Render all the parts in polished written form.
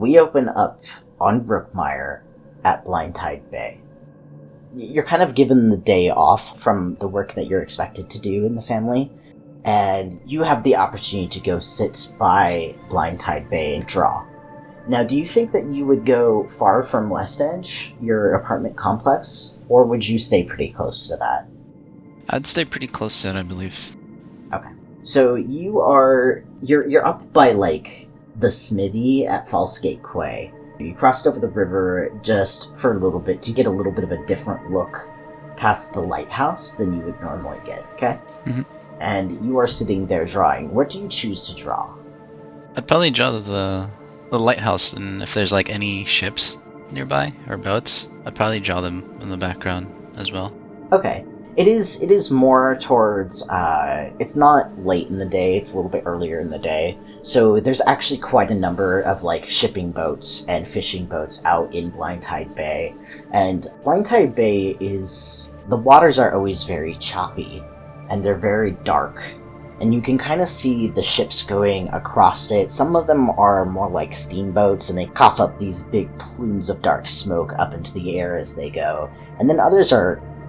we open up on Rookmire at Blind Tide Bay. You're kind of given the day off from the work that you're expected to do in the family, and you have the opportunity to go sit by Blind Tide Bay and draw. Now, do you think that you would go far from West Edge, your apartment complex, or would you stay pretty close to that? I'd stay pretty close to it, I believe. Okay. So you're up by, like, the smithy at False Gate Quay. You crossed over the river just for a little bit to get a little bit of a different look past the lighthouse than you would normally get, okay? Mm-hmm. And you are sitting there drawing. What do you choose to draw? I'd probably draw the lighthouse, and if there's like any ships nearby or boats, I'd probably draw them in the background as well. Okay. It is more towards, it's not late in the day, it's a little bit earlier in the day, so there's actually quite a number of, like, shipping boats and fishing boats out in Blind Tide Bay, and Blind Tide Bay the waters are always very choppy, and they're very dark, and you can kind of see the ships going across it. Some of them are more like steamboats, and they cough up these big plumes of dark smoke up into the air as they go, and then others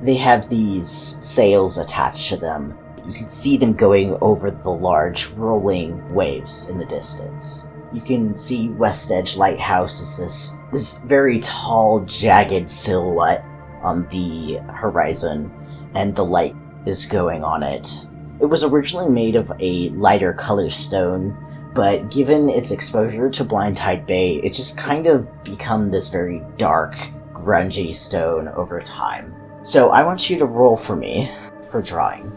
they have these sails attached to them. You can see them going over the large rolling waves in the distance. You can see West Edge Lighthouse as this very tall, jagged silhouette on the horizon, and the light is going on it. It was originally made of a lighter color stone, but given its exposure to Blind Tide Bay, it's just kind of become this very dark, grungy stone over time. So I want you to roll for me for drawing.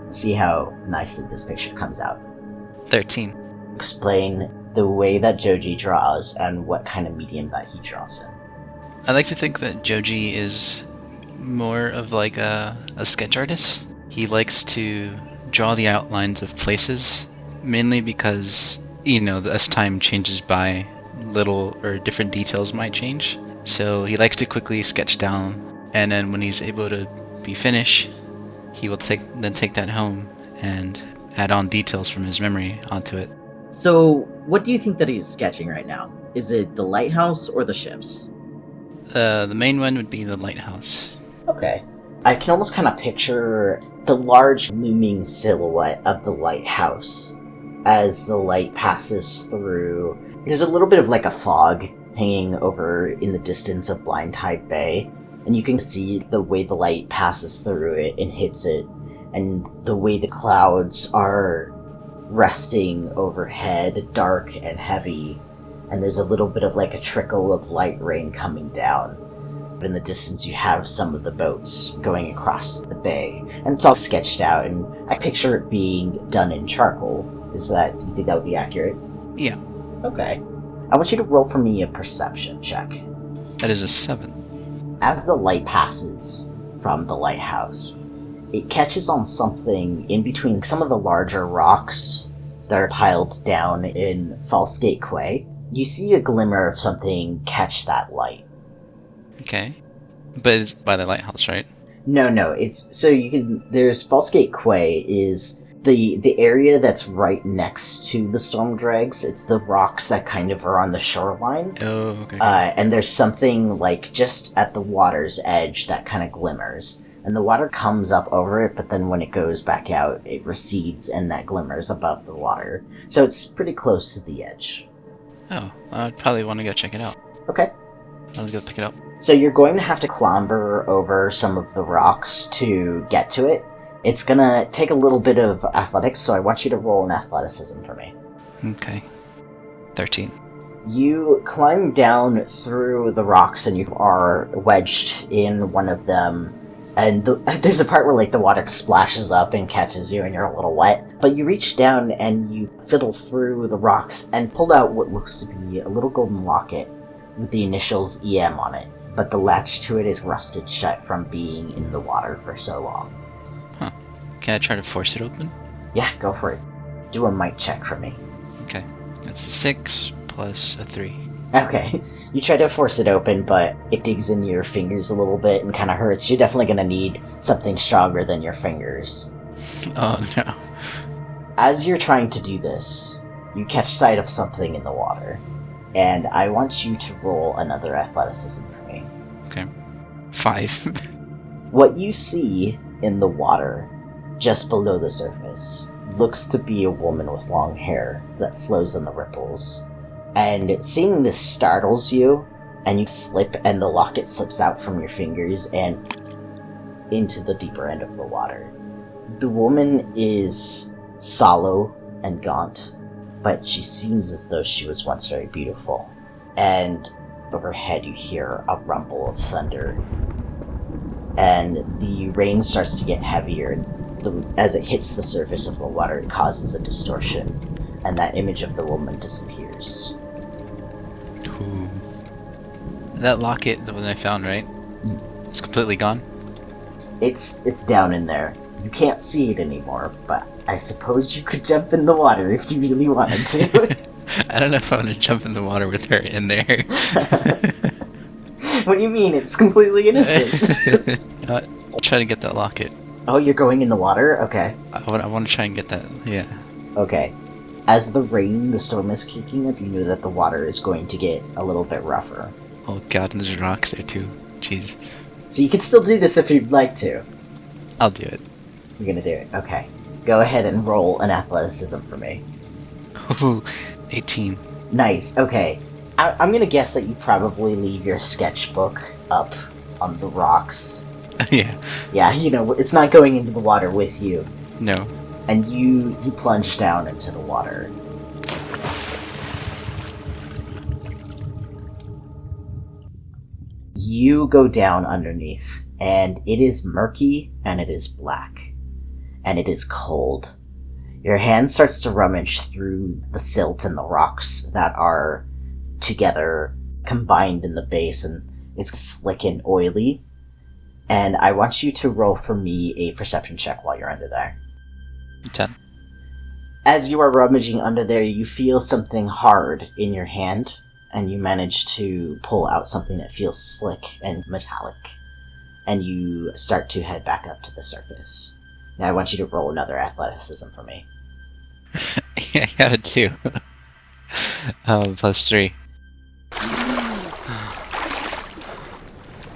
See how nicely this picture comes out. 13. Explain the way that Joji draws and what kind of medium that he draws in. I like to think that Joji is more of like a sketch artist. He likes to draw the outlines of places, mainly because, as time changes by, little or different details might change. So he likes to quickly sketch down, and then when he's able to be finished, he will take that home and add on details from his memory onto it. So, what do you think that he's sketching right now? Is it the lighthouse or the ships? The main one would be the lighthouse. Okay. I can almost kind of picture the large looming silhouette of the lighthouse as the light passes through. There's a little bit of like a fog hanging over in the distance of Blind Tide Bay, and you can see the way the light passes through it and hits it, and the way the clouds are resting overhead, dark and heavy, and there's a little bit of like a trickle of light rain coming down. But in the distance you have some of the boats going across the bay, and it's all sketched out, and I picture it being done in charcoal. Do you think that would be accurate? Yeah. Okay. I want you to roll for me a perception check. That is a 7. As the light passes from the lighthouse, it catches on something in between some of the larger rocks that are piled down in False Gate Quay. You see a glimmer of something catch that light. Okay. But it's by the lighthouse, right? No, there's False Gate Quay is the area that's right next to the storm dregs. It's the rocks that kind of are on the shoreline. Oh, okay. And there's something like just at the water's edge that kind of glimmers. And the water comes up over it, but then when it goes back out, it recedes and that glimmers above the water. So it's pretty close to the edge. Oh, I'd probably want to go check it out. Okay. I'll go pick it up. So you're going to have to clamber over some of the rocks to get to it. It's gonna take a little bit of athletics, so I want you to roll an athleticism for me. Okay. 13. You climb down through the rocks and you are wedged in one of them. And there's a part where like the water splashes up and catches you and you're a little wet. But you reach down and you fiddle through the rocks and pull out what looks to be a little golden locket with the initials EM on it. But the latch to it is rusted shut from being in the water for so long. Huh. Can I try to force it open? Yeah, go for it. Do a might check for me. Okay. That's a 6 plus a 3. Okay. You try to force it open, but it digs in your fingers a little bit and kind of hurts. You're definitely going to need something stronger than your fingers. Oh, no. As you're trying to do this, you catch sight of something in the water. and I want you to roll another athleticism for me. Okay. 5. What you see in the water, just below the surface, looks to be a woman with long hair that flows in the ripples. And seeing this startles you, and you slip, and the locket slips out from your fingers and into the deeper end of the water. The woman is sallow and gaunt, but she seems as though she was once very beautiful. And overhead you hear a rumble of thunder. And the rain starts to get heavier, and as it hits the surface of the water, it causes a distortion, and that image of the woman disappears. Ooh. That locket, the one I found, right? It's completely gone? It's down in there. You can't see it anymore, but I suppose you could jump in the water if you really wanted to. I don't know if I want to jump in the water with her in there. What do you mean? It's completely innocent. I'll try to get that locket. Oh, you're going in the water? Okay. I want to try and get that, yeah. Okay. As the storm is kicking up, you know that the water is going to get a little bit rougher. Oh god, and there's rocks there too. Jeez. So you can still do this if you'd like to. I'll do it. You're gonna do it. Okay. Go ahead and roll an athleticism for me. Ooh, 18. Nice. Okay. I'm gonna guess that you probably leave your sketchbook up on the rocks. Yeah. Yeah, it's not going into the water with you. No. And you plunge down into the water. You go down underneath, and it is murky, and it is black, and it is cold. Your hand starts to rummage through the silt and the rocks that are together, combined in the base, and it's slick and oily. And I want you to roll for me a perception check while you're under there. 10. As you are rummaging under there, you feel something hard in your hand, and you manage to pull out something that feels slick and metallic. And you start to head back up to the surface. Now I want you to roll another athleticism for me. Yeah, I got a 2. Plus 3.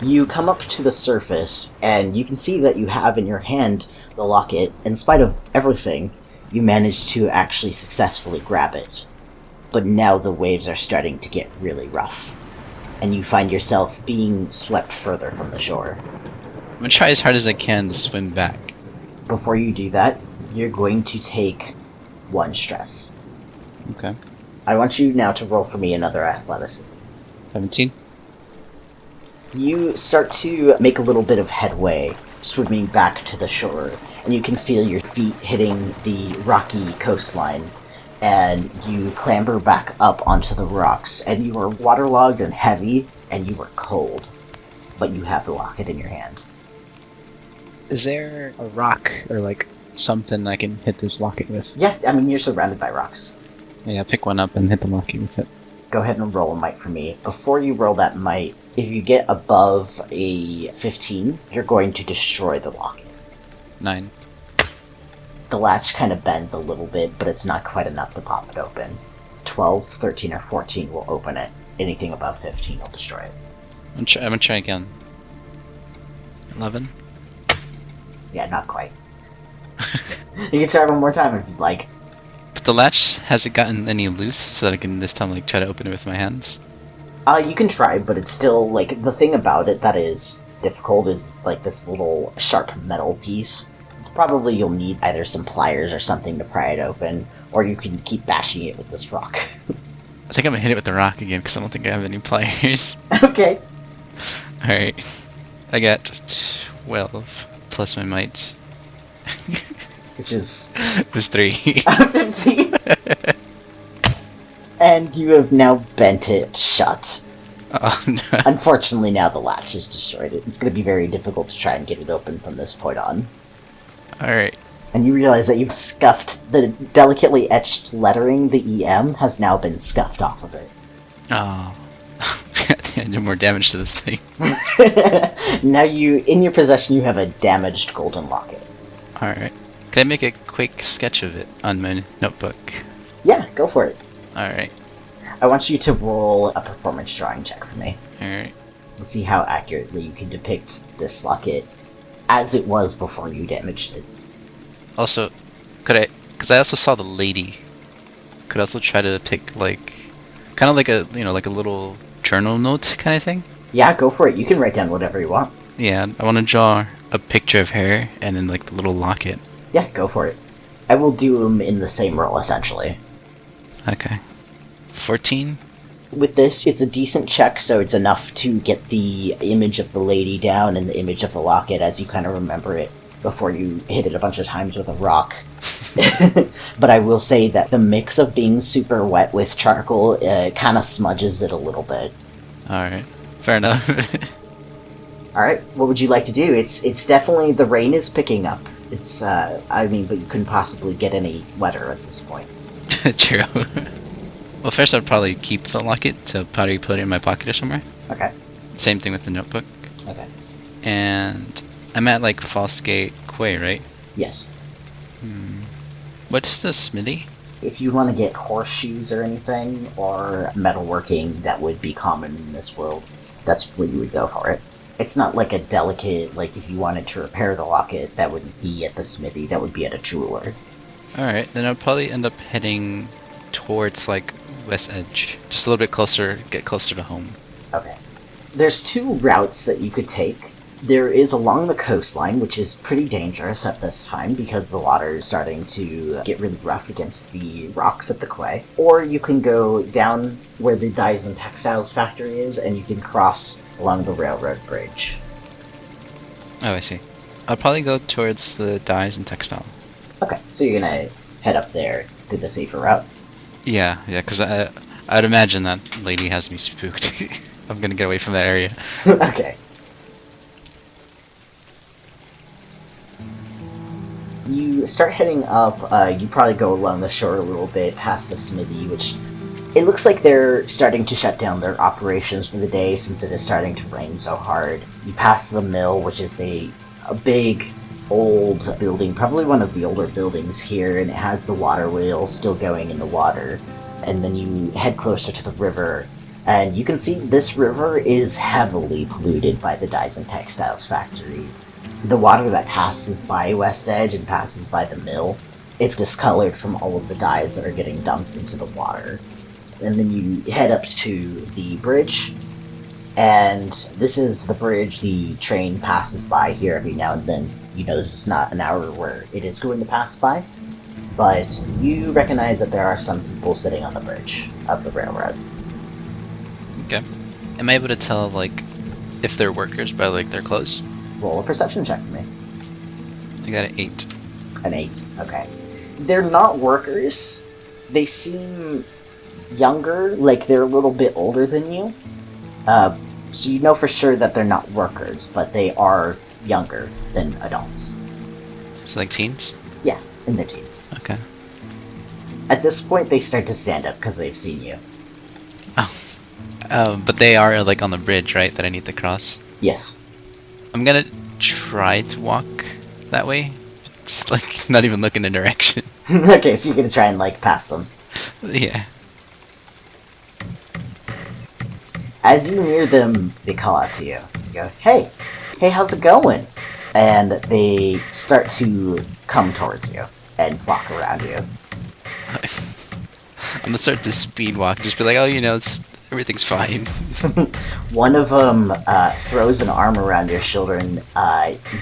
You come up to the surface, and you can see that you have in your hand the locket. In spite of everything, you manage to actually successfully grab it. But now the waves are starting to get really rough, and you find yourself being swept further from the shore. I'm gonna try as hard as I can to swim back. Before you do that, you're going to take 1 stress. Okay. I want you now to roll for me another athleticism. 17. You start to make a little bit of headway, swimming back to the shore, and you can feel your feet hitting the rocky coastline, and you clamber back up onto the rocks, and you are waterlogged and heavy, and you are cold, but you have the locket in your hand. Is there a rock or like something I can hit this locket with? Yeah, I mean, you're surrounded by rocks. Yeah, pick one up and hit the locket with it. Go ahead and roll a might for me. Before you roll that might, if you get above a 15, you're going to destroy the locket. 9. The latch kind of bends a little bit, but it's not quite enough to pop it open. 12, 13, or 14 will open it. Anything above 15 will destroy it. I'm gonna try again. 11? Yeah, not quite. You can try one more time if you'd like. But the latch hasn't gotten any loose, so that I can this time like try to open it with my hands? You can try, but it's still, like, the thing about it that is difficult is it's like this little sharp metal piece. It's probably you'll need either some pliers or something to pry it open, or you can keep bashing it with this rock. I think I'm gonna hit it with the rock again, because I don't think I have any pliers. Okay. Alright. I got 12, plus my might. Which is... It was 3. 15. And you have now bent it shut. Oh no. Unfortunately, now the latch is destroyed. It's going to be very difficult to try and get it open from this point on. Alright. And you realize that you've scuffed the delicately etched lettering, the EM, has now been scuffed off of it. Oh. I did more damage to this thing. Now in your possession, you have a damaged golden locket. Alright. Can I make a quick sketch of it on my notebook? Yeah, go for it. Alright. I want you to roll a performance drawing check for me. Alright. To see how accurately you can depict this locket as it was before you damaged it. Also, because I also saw the lady, could also try to depict like, kind of like a, like a little journal note kind of thing? Yeah, go for it. You can write down whatever you want. Yeah, I want to draw a picture of her and then like the little locket. Yeah, go for it. I will do them in the same roll, essentially. Okay. 14? With this, it's a decent check, so it's enough to get the image of the lady down and the image of the locket as you kind of remember it before you hit it a bunch of times with a rock. But I will say that the mix of being super wet with charcoal kind of smudges it a little bit. Alright. Fair enough. Alright, what would you like to do? It's definitely, the rain is picking up. It's, but you couldn't possibly get any wetter at this point. True. Well, first I'd probably keep the locket, so probably put it in my pocket or somewhere. Okay. Same thing with the notebook. Okay. And I'm at like Fosgate Quay, right? Yes. What's the smithy? If you want to get horseshoes or anything, or metalworking that would be common in this world, that's where you would go for it. It's not like a delicate, like if you wanted to repair the locket, that wouldn't be at the smithy, that would be at a jeweler. Alright, then I'll probably end up heading towards like West Edge. Just a little bit closer, get closer to home. Okay. There's two routes that you could take. There is along the coastline, which is pretty dangerous at this time because the water is starting to get really rough against the rocks at the quay. Or you can go down where the dyes and textiles factory is, and you can cross along the railroad bridge. Oh, I see. I'll probably go towards the dyes and textile. Okay, so you're gonna head up there to the safer route. Yeah, because I'd imagine that lady has me spooked. I'm gonna get away from that area. Okay. You start heading up, you probably go along the shore a little bit, past the smithy, which it looks like they're starting to shut down their operations for the day since it is starting to rain so hard. You pass the mill, which is a big, old building, probably one of the older buildings here, and it has the water wheel still going in the water. And then you head closer to the river, and you can see this river is heavily polluted by the dyes and textiles factory. The water that passes by West Edge and passes by the mill, it's discolored from all of the dyes that are getting dumped into the water. And then you head up to the bridge, and this is the bridge the train passes by here every now and then. You know this is not an hour where it is going to pass by, but you recognize that there are some people sitting on the bridge of the railroad. Okay. Am I able to tell, like, if they're workers by, like, their clothes? Roll a perception check for me. I got an 8. An 8, okay. They're not workers. They seem younger, like they're a little bit older than you. So you know for sure that they're not workers, but they are younger than adults. So like teens? Yeah, in their teens. Okay. At this point, they start to stand up because they've seen you. Oh. But they are, like, on the bridge, right, that I need to cross? Yes. I'm gonna try to walk that way. Just, like, not even look in the direction. Okay, so you're gonna try and, like, pass them. Yeah. As you near them, they call out to you. You go, hey, how's it going? And they start to come towards you and flock around you. I'm gonna start to speed walk, just be like, oh, everything's fine. One of them throws an arm around your shoulder, and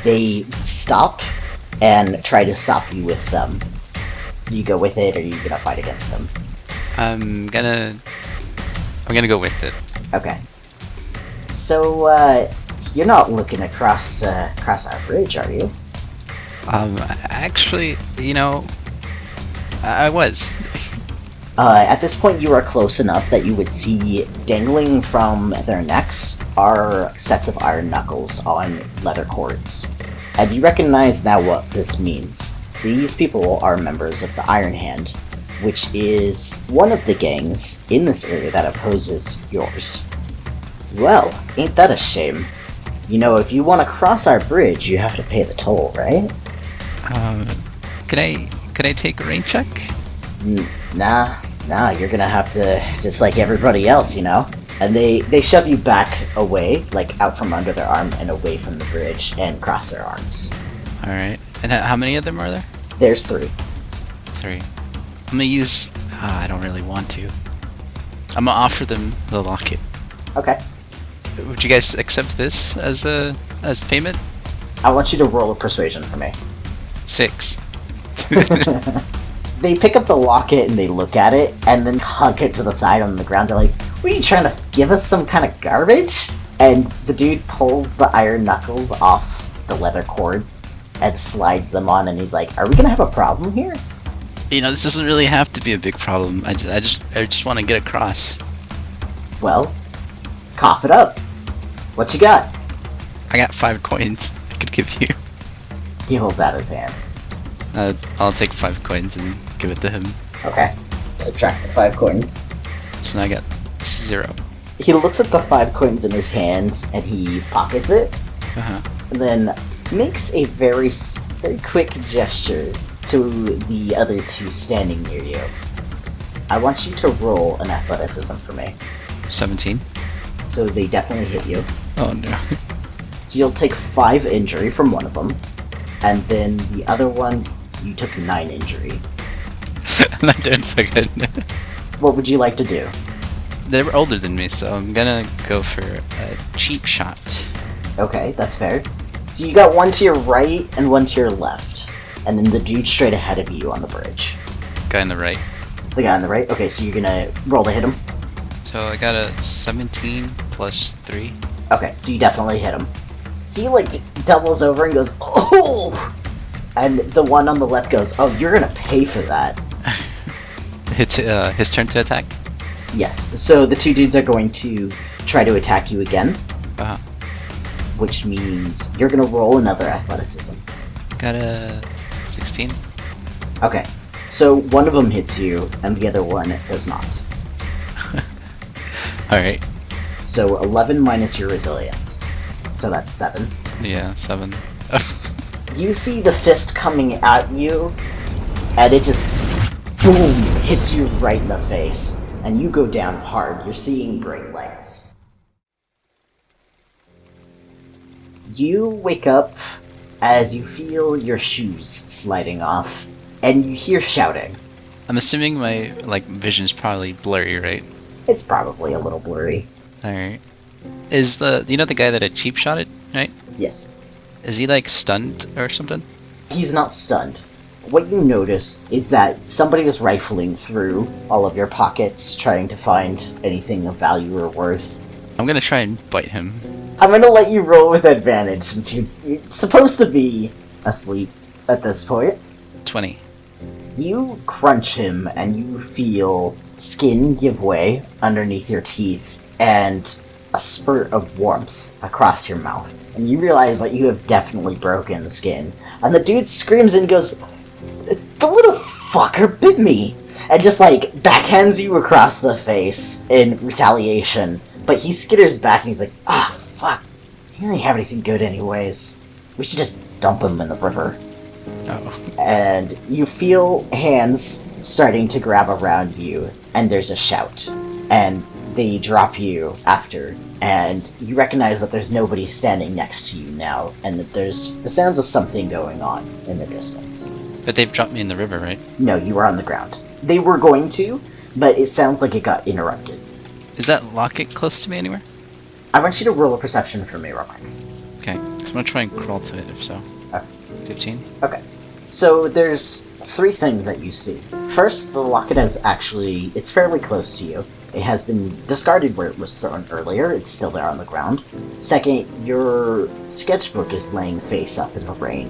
they stop and try to stop you with them. Do you go with it, or are you gonna fight against them? I'm gonna go with it. Okay. So, you're not looking across our bridge, are you? Actually, I was. At this point, you are close enough that you would see dangling from their necks are sets of iron knuckles on leather cords. And you recognize now what this means. These people are members of the Iron Hand, which is one of the gangs in this area that opposes yours. Well, ain't that a shame? If you want to cross our bridge, you have to pay the toll, right? Could I take a rain check? Nah, Nah, you're gonna have to, just like everybody else, you know? And they shove you back away, like out from under their arm and away from the bridge, and cross their arms. Alright. And how many of them are there? There's 3. 3. I'm gonna use... I don't really want to. I'm gonna offer them the locket. Okay. Would you guys accept this as payment? I want you to roll a persuasion for me. 6. They pick up the locket and they look at it, and then hug it to the side on the ground. They're like, "What are you trying to give us, some kind of garbage?" And the dude pulls the iron knuckles off the leather cord and slides them on, and he's like, "Are we gonna have a problem here?" You know, this doesn't really have to be a big problem. I just want to get across. Well, cough it up. What you got? I got 5 coins I could give you. He holds out his hand. I'll take 5 coins and give it to him. Okay. Subtract the 5 coins. So now I got 0. He looks at the 5 coins in his hand and he pockets it. Uh-huh. And then makes a very quick gesture to the other 2 standing near you. I want you to roll an athleticism for me. 17. So they definitely hit you. Oh no. So you'll take 5 injury from one of them, and then the other one, you took 9 injury. I'm not doing so good. What would you like to do? They were older than me, so I'm gonna go for a cheap shot. Okay, that's fair. So you got one to your right and one to your left, and then the dude straight ahead of you on the bridge. Guy on the right. The guy on the right? Okay, so you're gonna roll to hit him? So I got a 17 plus 3. Okay, so you definitely hit him. He, doubles over and goes, "Oh!" And the one on the left goes, "Oh, you're gonna pay for that." It's his turn to attack? Yes, so the 2 dudes are going to try to attack you again, Uh-huh. which means you're gonna roll another athleticism. Got a 16. Okay, so one of them hits you, and the other one does not. Alright. So 11 minus your resilience. So that's 7. Yeah, 7. You see the fist coming at you, and it just boom hits you right in the face, and you go down hard. You're seeing bright lights. You wake up as you feel your shoes sliding off, and you hear shouting. I'm assuming my vision's probably blurry, right? It's probably a little blurry. Alright. Is the guy that I cheap shot it, right? Yes. Is he stunned or something? He's not stunned. What you notice is that somebody is rifling through all of your pockets, trying to find anything of value or worth. I'm gonna try and bite him. I'm gonna let you roll with advantage, since you're supposed to be asleep at this point. 20. You crunch him, and you feel skin give way underneath your teeth, and a spurt of warmth across your mouth. And you realize that you have definitely broken skin. And the dude screams and goes, "The little fucker bit me!" And just backhands you across the face in retaliation. But he skitters back and he's like, "Ah, fuck. He didn't have anything good anyways. We should just dump him in the river." Oh. And you feel hands starting to grab around you, and there's a shout. And they drop you after, and you recognize that there's nobody standing next to you now, and that there's the sounds of something going on in the distance. But they've dropped me in the river, right? No, you were on the ground. They were going to, but it sounds like it got interrupted. Is that locket close to me anywhere? I want you to roll a perception for me real quick. Okay, so I'm gonna try and crawl to it if so. Okay. 15? Okay. So there's 3 things that you see. First, the locket it's fairly close to you. It has been discarded where it was thrown earlier. It's still there on the ground. Second, your sketchbook is laying face up in the rain,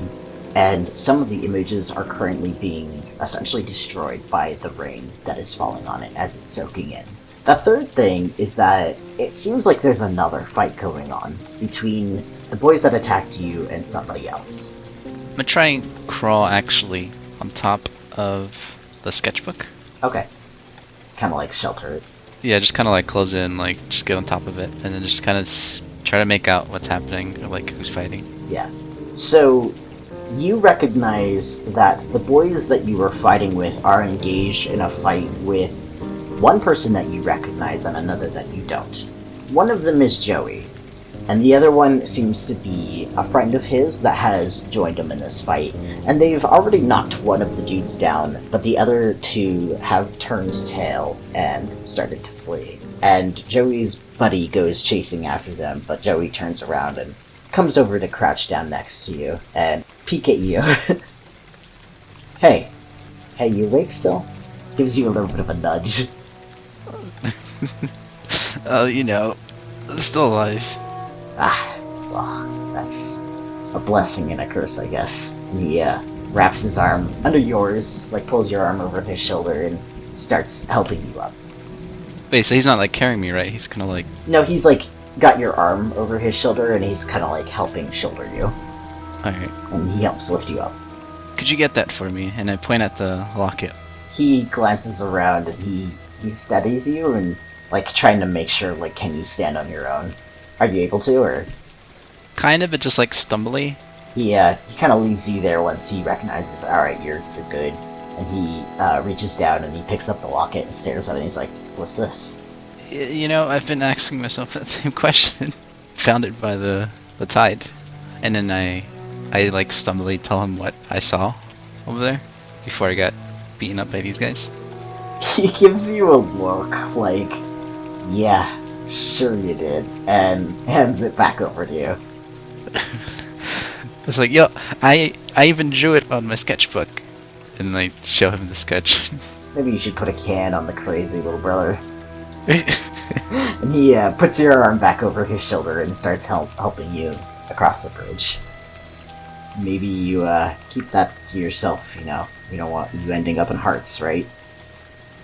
and some of the images are currently being essentially destroyed by the rain that is falling on it as it's soaking in. The third thing is that it seems like there's another fight going on between the boys that attacked you and somebody else. I'm gonna try and crawl actually on top of the sketchbook. Okay. Kind of shelter it. Yeah, just kind of close in, just get on top of it, and then just kind of try to make out what's happening, or who's fighting. Yeah. So, you recognize that the boys that you were fighting with are engaged in a fight with one person that you recognize and another that you don't. One of them is Joey, and the other one seems to be a friend of his that has joined him in this fight, and they've already knocked one of the dudes down, but the other two have turned tail and started to flee. And Joey's buddy goes chasing after them, but Joey turns around and comes over to crouch down next to you and peek at you. Hey, you awake still? Gives you a little bit of a nudge. Still alive. Well, that's a blessing and a curse, I guess. And he wraps his arm under yours, like pulls your arm over his shoulder and starts helping you up. Wait, so he's not like carrying me, right? He's kind of like... No, he's like got your arm over his shoulder and he's kind of like helping shoulder you. Alright. And he helps lift you up. Could you get that for me? And I point at the locket. He glances around and he steadies you and like trying to make sure, like, can you stand on your own? Are you able to, or? Kind of, but just like stumbly. He kind of leaves you there once he recognizes, alright, you're good. And he reaches down and he picks up the locket and stares at it and he's like, what's this? I've been asking myself that same question. Found it by the tide. And then I like stumbly tell him what I saw over there before I got beaten up by these guys. He gives you a look like, yeah, sure you did, and hands it back over to you. It's like, yo, I even drew it on my sketchbook. And I show him the sketch. Maybe you should put a can on the crazy little brother. And he puts your arm back over his shoulder and starts helping you across the bridge. Maybe you keep that to yourself, you don't want you ending up in Hearts, right?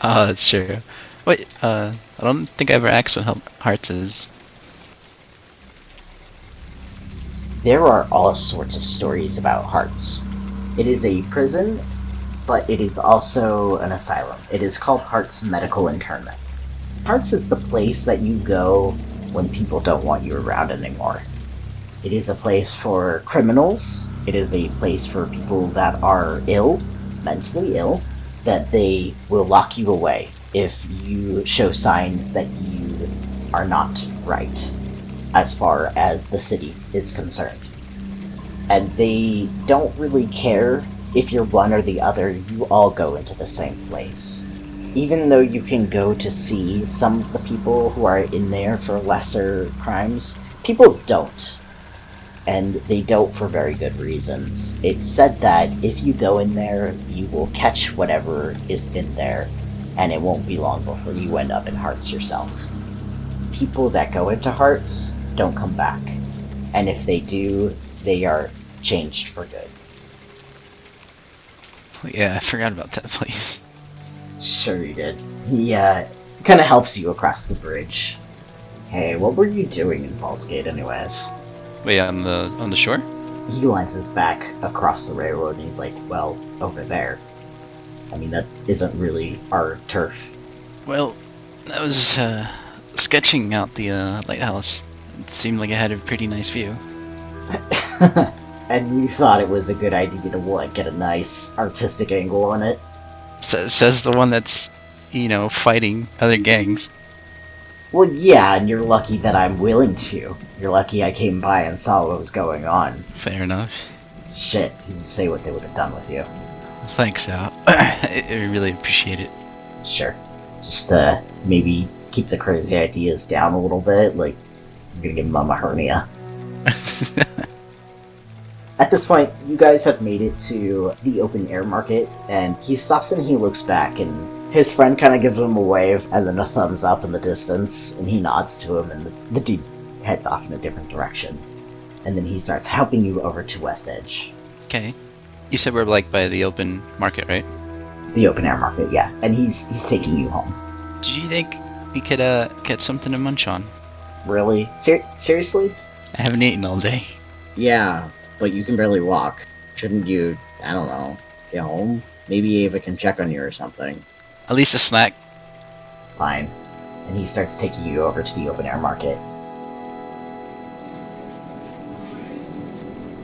Oh, that's true. Wait, I don't think I ever asked what Hearts is. There are all sorts of stories about Hearts. It is a prison, but it is also an asylum. It is called Hearts Medical Internment. Hearts is the place that you go when people don't want you around anymore. It is a place for criminals. It is a place for people that are ill, mentally ill, that they will lock you away if you show signs that you are not right, as far as the city is concerned. And they don't really care if you're one or the other, you all go into the same place. Even though you can go to see some of the people who are in there for lesser crimes, people don't. And they don't for very good reasons. It's said that if you go in there, you will catch whatever is in there, and it won't be long before you end up in Hearts yourself. People that go into Hearts don't come back. And if they do, they are changed for good. Yeah, I forgot about that place. Sure you did. He kind of helps you across the bridge. Hey, what were you doing in Falls Gate anyways? Wait, on the shore? He glances back across the railroad and he's like, well, over there. I mean, that isn't really our turf. Well, I was sketching out the lighthouse. It seemed like it had a pretty nice view. And you thought it was a good idea to get a nice artistic angle on it? Says the one that's, fighting other gangs. Well, yeah, and you're lucky that I'm willing to. You're lucky I came by and saw what was going on. Fair enough. Shit, you just say what they would have done with you. Thanks, Al. I really appreciate it. Sure. Just, maybe keep the crazy ideas down a little bit, like, you're gonna give Mom a hernia. At this point, you guys have made it to the open air market, and he stops and he looks back, and his friend kind of gives him a wave, and then a thumbs up in the distance, and he nods to him, and the dude heads off in a different direction. And then he starts helping you over to West Edge. Okay. You said we're, by the open market, right? The open air market, yeah. And he's taking you home. Do you think we could, get something to munch on? Really? Seriously? I haven't eaten all day. Yeah, but you can barely walk. Shouldn't you, I don't know, get home? Maybe Ava can check on you or something. At least a snack. Fine. And he starts taking you over to the open air market.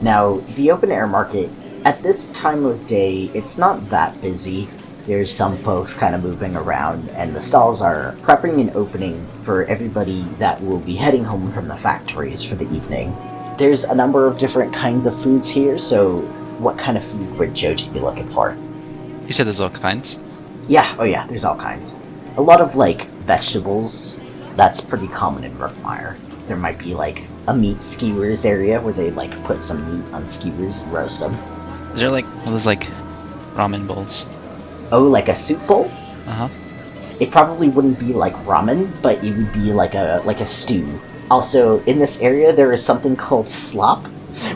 Now, the open air market, at this time of day, it's not that busy. There's some folks kind of moving around, and the stalls are prepping an opening for everybody that will be heading home from the factories for the evening. There's a number of different kinds of foods here, so what kind of food would Joji be looking for? You said there's all kinds? Yeah, oh yeah, there's all kinds. A lot of, like, vegetables. That's pretty common in Rookmire. There might be, like, a meat skewers area where they, like, put some meat on skewers and roast them. Is there like one of those like ramen bowls? Oh, like a soup bowl? Uh-huh. It probably wouldn't be like ramen, but it would be like a stew. Also, in this area, there is something called slop,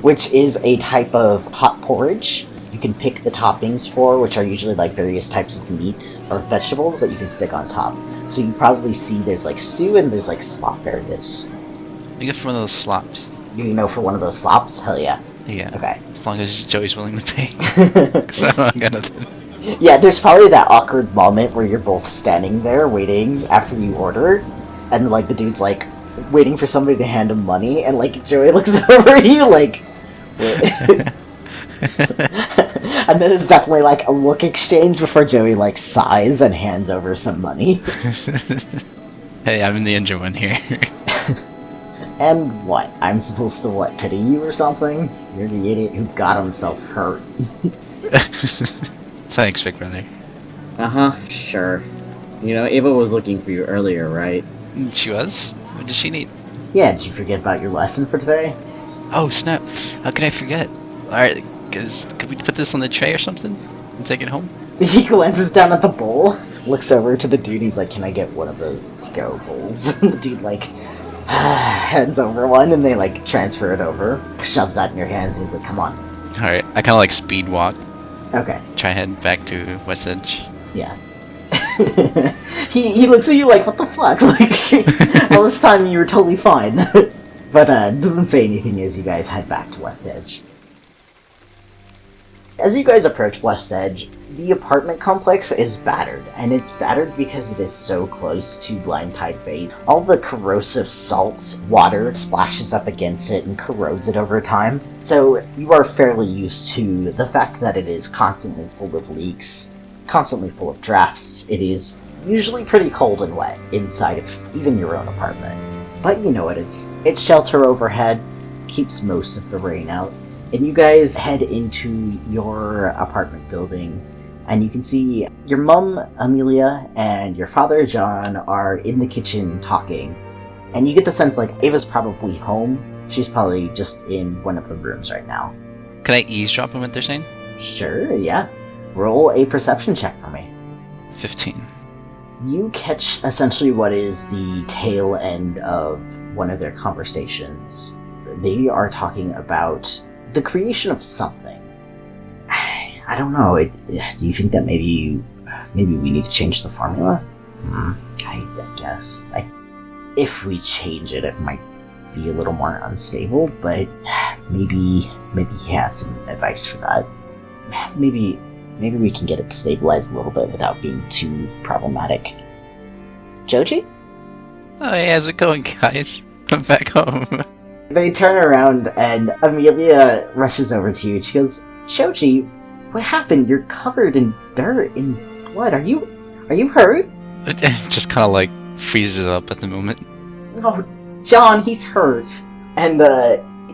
which is a type of hot porridge. You can pick the toppings for, which are usually like various types of meat or vegetables that you can stick on top. So you probably see there's like stew and there's like slop areas. You get for one of those slops. You know, for one of those slops? Hell yeah. Yeah. Okay. As long as Joey's willing to pay. Because I don't got nothing. Yeah, there's probably that awkward moment where you're both standing there waiting after you order, and like the dude's like waiting for somebody to hand him money, and like Joey looks over at you like, and then there's definitely like a look exchange before Joey like sighs and hands over some money. Hey, I'm in the injured one here. And what? I'm supposed to what, pity you or something? You're the idiot who got himself hurt. Thanks, big brother. Uh-huh, sure. You know, Ava was looking for you earlier, right? She was? What did she need? Yeah, did you forget about your lesson for today? Oh, snap. How could I forget? Alright, could we put this on the tray or something? And take it home? He glances down at the bowl, looks over to the dude, he's like, can I get one of those to-go bowls? The dude, like, hands over one, and they, like, transfer it over, shoves that in your hands, and he's like, come on. Alright, I kinda like speed walk. Okay. Try head back to West Edge. Yeah. he looks at you like, what the fuck? Like, all this time you were totally fine. But, doesn't say anything as you guys head back to West Edge. As you guys approach West Edge, the apartment complex is battered, and it's battered because it is so close to Blind Tide Bay. All the corrosive salt water splashes up against it and corrodes it over time, so you are fairly used to the fact that it is constantly full of leaks, constantly full of drafts. It is usually pretty cold and wet inside of even your own apartment. But you know it is. Its shelter overhead keeps most of the rain out. And you guys head into your apartment building, and you can see your mum, Amelia, and your father, John, are in the kitchen talking. And you get the sense, like, Ava's probably home. She's probably just in one of the rooms right now. Can I eavesdrop on what they're saying? Sure, yeah. Roll a perception check for me. 15. You catch essentially what is the tail end of one of their conversations. They are talking about the creation of something. I don't know. Do you think that maybe we need to change the formula? I guess. If we change it, it might be a little more unstable. But maybe he has some advice for that. Maybe we can get it stabilized a little bit without being too problematic. Joji? Oh, hey, how's it going, guys? I'm back home. They turn around and Amelia rushes over to you. She goes, Joji, what happened? You're covered in dirt and blood. Are you hurt? It just kind of like freezes up at the moment. Oh, John, he's hurt. And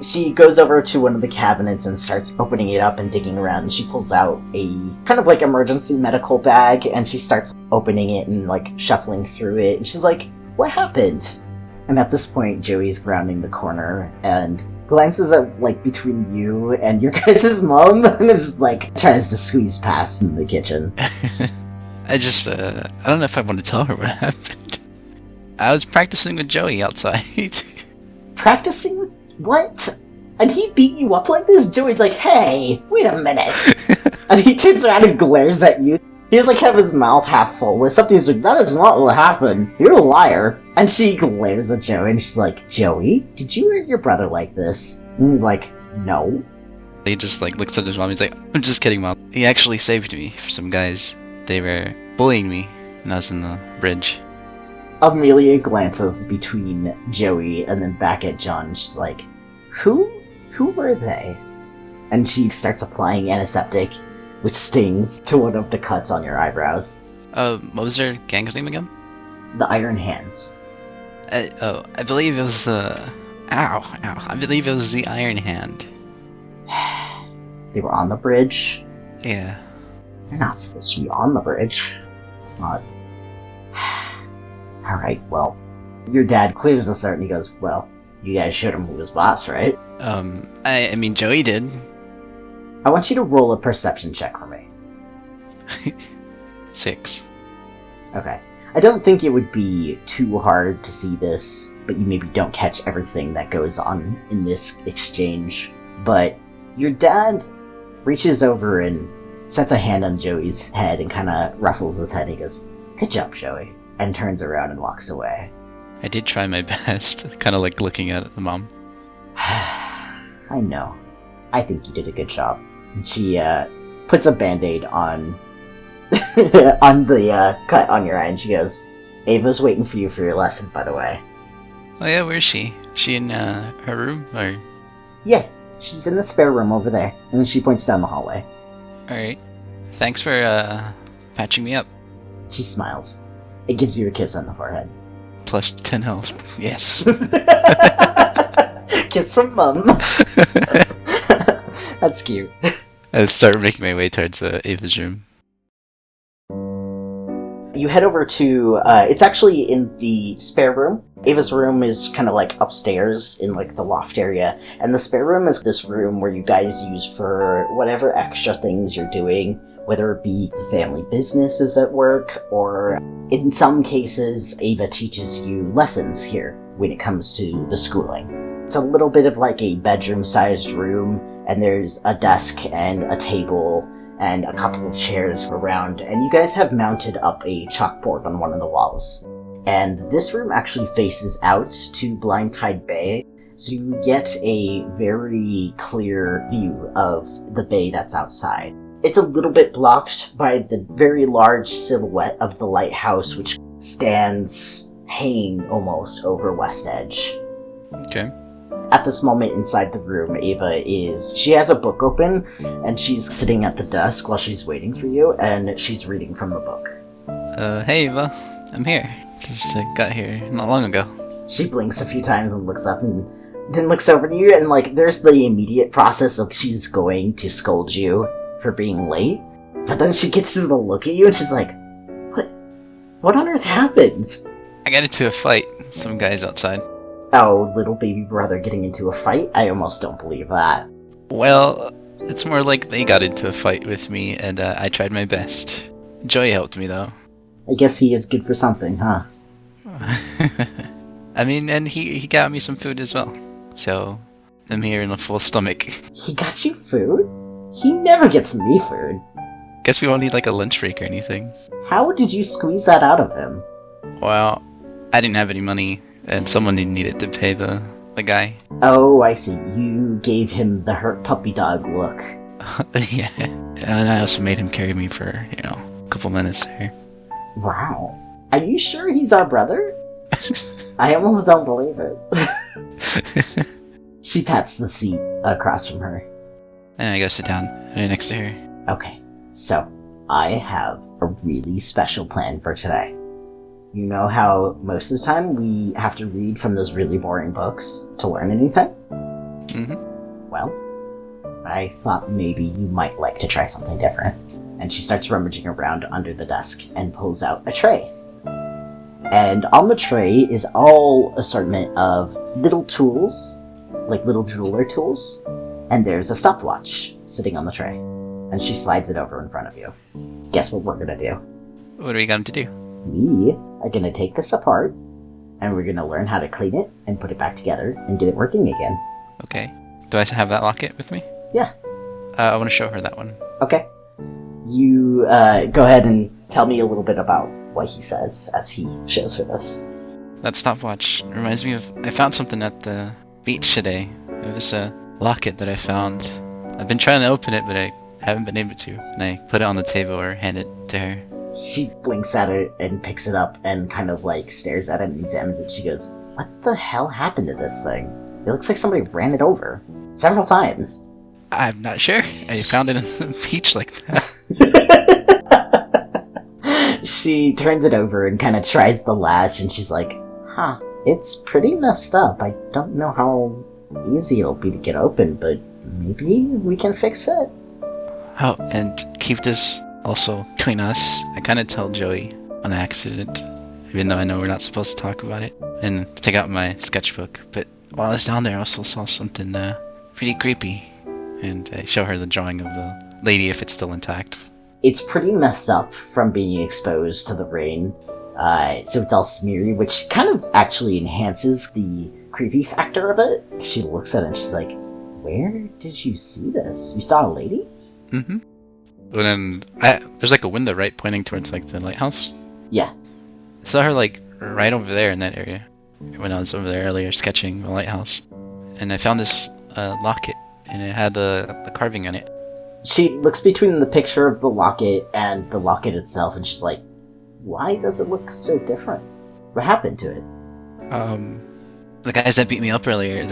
she goes over to one of the cabinets and starts opening it up and digging around. And she pulls out a kind of like emergency medical bag, and she starts opening it and like shuffling through it. And she's like, what happened? And at this point, Joey's rounding the corner and glances at, like, between you and your guys' mom, and is just, like, tries to squeeze past in the kitchen. I don't know if I want to tell her what happened. I was practicing with Joey outside. Practicing with what? And he beat you up like this? Joey's like, hey, wait a minute. And he turns around and glares at you. He has, like, have his mouth half full with something. He's like, that is not what happened. You're a liar. And she glares at Joey, and she's like, Joey, did you hurt your brother like this? And he's like, no. He just, like, looks at his mom. He's like, I'm just kidding, Mom. He actually saved me for some guys. They were bullying me when I was in the bridge. Amelia glances between Joey and then back at John, and she's like, who were they? And she starts applying antiseptic. which stings to one of the cuts on your eyebrows. What was their gang's name again? The Iron Hands. I believe it was the... Ow. I believe it was the Iron Hand. They were on the bridge. Yeah. They're not supposed to be on the bridge. It's not... Alright, well... Your dad clears the throat and he goes, well, you guys showed him who was boss, right? I mean, Joey did. I want you to roll a perception check for me. 6. Okay. I don't think it would be too hard to see this, but you maybe don't catch everything that goes on in this exchange. But your dad reaches over and sets a hand on Joey's head and kind of ruffles his head. He goes, good job, Joey, and turns around and walks away. I did try my best, kind of like looking at the mom. I know. I think you did a good job. And she puts a band-aid on on the cut on your eye, and she goes, Ava's waiting for you for your lesson, by the way. Oh yeah, where is she? Is she in her room, or...? Yeah, she's in the spare room over there. And she points down the hallway. Alright. Thanks for patching me up. She smiles. It gives you a kiss on the forehead. Plus 10 health. Yes. Kiss from Mum. That's cute. I start making my way towards Ava's room. You head over to, it's actually in the spare room. Ava's room is kind of like upstairs in like the loft area, and the spare room is this room where you guys use for whatever extra things you're doing, whether it be the family business is at work, or in some cases, Ava teaches you lessons here when it comes to the schooling. It's a little bit of like a bedroom-sized room, and there's a desk and a table and a couple of chairs around, and you guys have mounted up a chalkboard on one of the walls. And this room actually faces out to Blind Tide Bay, so you get a very clear view of the bay that's outside. It's a little bit blocked by the very large silhouette of the lighthouse, which stands hanging almost over West Edge. Okay. At this moment inside the room, she has a book open, and she's sitting at the desk while she's waiting for you, and she's reading from the book. Hey Ava, I'm here. Just got here not long ago. She blinks a few times and looks up and then looks over to you, and like, there's the immediate process of she's going to scold you for being late, but then she gets to the look at you and she's like, What on earth happened? I got into a fight. Some guys outside. Oh, little baby brother getting into a fight? I almost don't believe that. Well, it's more like they got into a fight with me, and I tried my best. Joey helped me, though. I guess he is good for something, huh? I mean, and he got me some food as well. So, I'm here in a full stomach. He got you food? He never gets me food. Guess we won't need like a lunch break or anything. How did you squeeze that out of him? Well, I didn't have any money, and someone needed to pay the guy. Oh, I see. You gave him the hurt puppy dog look. Yeah. And I also made him carry me for, a couple minutes there. Wow. Are you sure he's our brother? I almost don't believe it. She pats the seat across from her. And I go sit down right next to her. Okay, so I have a really special plan for today. You know how most of the time we have to read from those really boring books to learn anything? Mm-hmm. Well, I thought maybe you might like to try something different. And she starts rummaging around under the desk and pulls out a tray. And on the tray is all assortment of little tools, like little jeweler tools, and there's a stopwatch sitting on the tray. And she slides it over in front of you. Guess what we're gonna do? What are we going to do? We are gonna take this apart, and we're gonna learn how to clean it and put it back together and get it working again. Okay. Do I have that locket with me? Yeah. I want to show her that one. Okay. You go ahead and tell me a little bit about what he says as he shows her this. That stopwatch reminds me of... I found something at the beach today. It was a locket that I found. I've been trying to open it, but I haven't been able to. And I put it on the table or hand it to her. She blinks at it and picks it up and kind of like stares at it and examines it. She goes, what the hell happened to this thing? It looks like somebody ran it over. Several times. I'm not sure. I found it in the beach like that. She turns it over and kind of tries the latch, and she's like, huh, it's pretty messed up. I don't know how easy it'll be to get open, but maybe we can fix it. Oh, and keep this also between us. I kind of tell Joey on accident, even though I know we're not supposed to talk about it, and take out my sketchbook. But while I was down there, I also saw something pretty creepy, and I show her the drawing of the lady if it's still intact. It's pretty messed up from being exposed to the rain, so it's all smeary, which kind of actually enhances the creepy factor of it. She looks at it and she's like, where did you see this? You saw a lady? Mm-hmm. And then there's like a window, right, pointing towards like the lighthouse? Yeah. I saw her like right over there in that area when I was over there earlier sketching the lighthouse. And I found this locket, and it had the carving on it. She looks between the picture of the locket and the locket itself, and she's like, why does it look so different? What happened to it? The guys that beat me up earlier,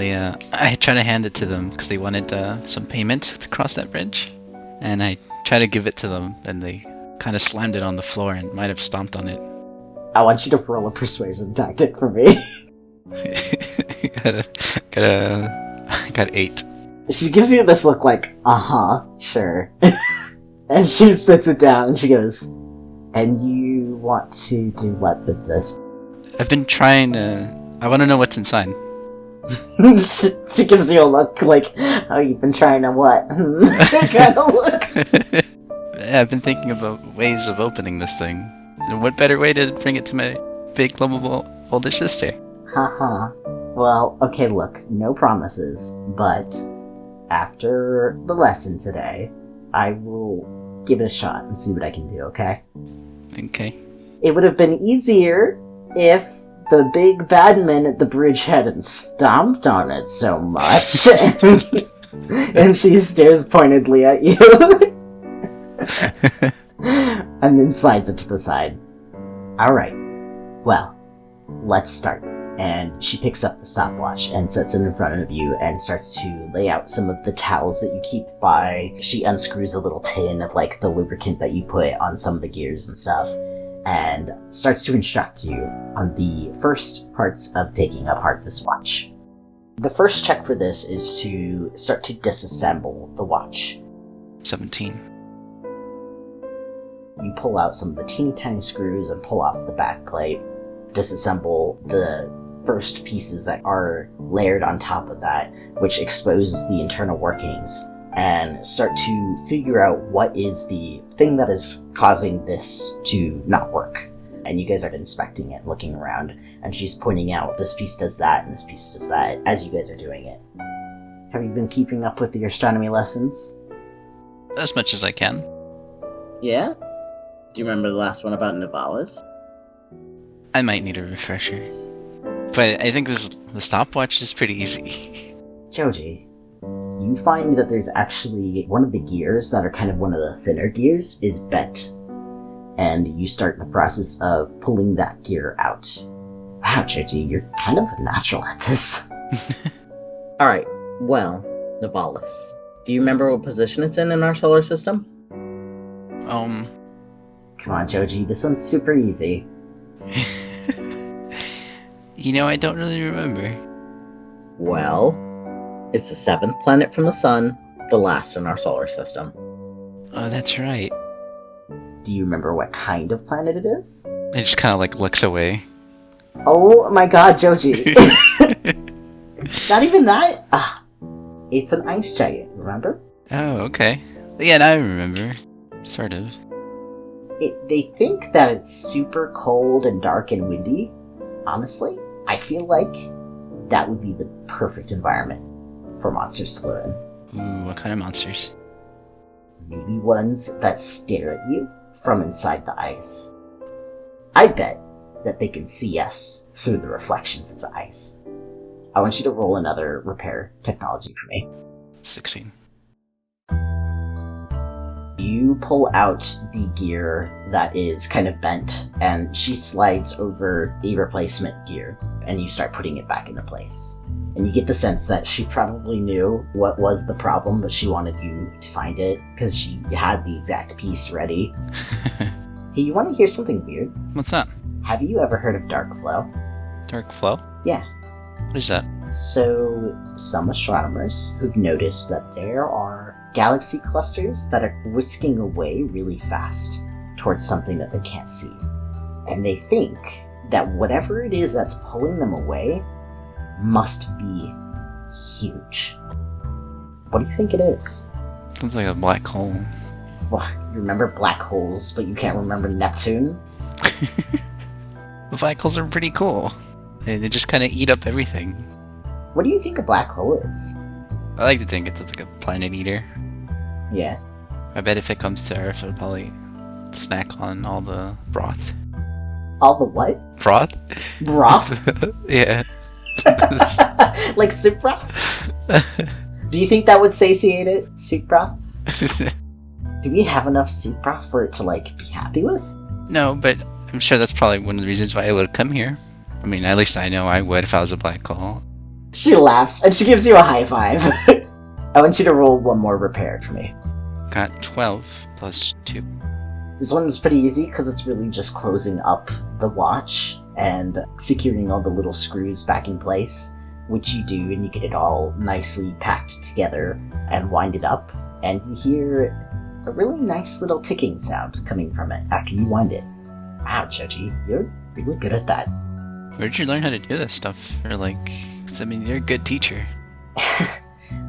I tried to hand it to them because they wanted some payment to cross that bridge. And I tried to give it to them, and they kind of slammed it on the floor and might have stomped on it. I want you to roll a persuasion tactic for me. got 8. She gives you this look like, uh-huh, sure. And she sits it down and she goes, and you want to do what with this? I've been trying to... I want to know what's inside. She gives you a look like, oh, you've been trying to what? Kind of look. Yeah, I've been thinking about ways of opening this thing. And what better way to bring it to my big, lovable older sister? Haha. Well, okay, look, no promises, but after the lesson today, I will give it a shot and see what I can do, okay? Okay. It would have been easier if the big bad men at the bridge hadn't stomped on it so much. And she stares pointedly at you. And then slides it to the side. Alright. Well, let's start. And she picks up the stopwatch and sets it in front of you and starts to lay out some of the towels that you keep by. She unscrews a little tin of like the lubricant that you put on some of the gears and stuff, and starts to instruct you on the first parts of taking apart this watch. The first check for this is to start to disassemble the watch. 17. You pull out some of the teeny tiny screws and pull off the back plate, disassemble the first pieces that are layered on top of that, which exposes the internal workings, and start to figure out what is the thing that is causing this to not work. And you guys are inspecting it, looking around, and she's pointing out this piece does that and this piece does that as you guys are doing it. Have you been keeping up with your astronomy lessons? As much as I can. Yeah? Do you remember the last one about Nivalis? I might need a refresher. But I think the stopwatch is pretty easy. Joji, you find that there's actually one of the gears that are kind of one of the thinner gears is bent. And you start the process of pulling that gear out. Wow, Joji, you're kind of natural at this. Alright, well, Nivalis. Do you remember what position it's in our solar system? Come on, Joji, this one's super easy. You know, I don't really remember. Well, it's the 7th planet from the sun, the last in our solar system. Oh, that's right. Do you remember what kind of planet it is? It just kind of like looks away. Oh my god, Joji. Not even that? It's an ice giant, remember? Oh, okay. Yeah, now I remember. Sort of. They think that it's super cold and dark and windy. Honestly, I feel like that would be the perfect environment for monsters to live in. Ooh, what kind of monsters? Maybe ones that stare at you from inside the ice. I bet that they can see us through the reflections of the ice. I want you to roll another repair technology for me. 16. You pull out the gear that is kind of bent, and she slides over a replacement gear, and you start putting it back into place. And you get the sense that she probably knew what was the problem, but she wanted you to find it, because she had the exact piece ready. Hey, you want to hear something weird? What's that? Have you ever heard of dark flow? Dark flow? Yeah. What is that? So, some astronomers who've noticed that there are galaxy clusters that are whisking away really fast towards something that they can't see. And they think that whatever it is that's pulling them away must be huge. What do you think it is? Sounds like a black hole. Well, you remember black holes, but you can't remember Neptune? The black holes are pretty cool. They just kind of eat up everything. What do you think a black hole is? I like to think it's like a planet eater. Yeah. I bet if it comes to Earth, it'll probably snack on all the broth. All the what? Broth? Broth? Yeah. Like soup broth? Do you think that would satiate it? Soup broth? Do we have enough soup broth for it to, like, be happy with? No, but I'm sure that's probably one of the reasons why it would come here. I mean, at least I know I would if I was a black hole. She laughs, and she gives you a high five. I want you to roll one more repair for me. Got 12 plus 2. This one was pretty easy, because it's really just closing up the watch and securing all the little screws back in place, which you do, and you get it all nicely packed together and wind it up, and you hear a really nice little ticking sound coming from it after you wind it. Wow, Joji, you're really good at that. Where'd you learn how to do this stuff? Or like, 'cause, I mean, you're a good teacher.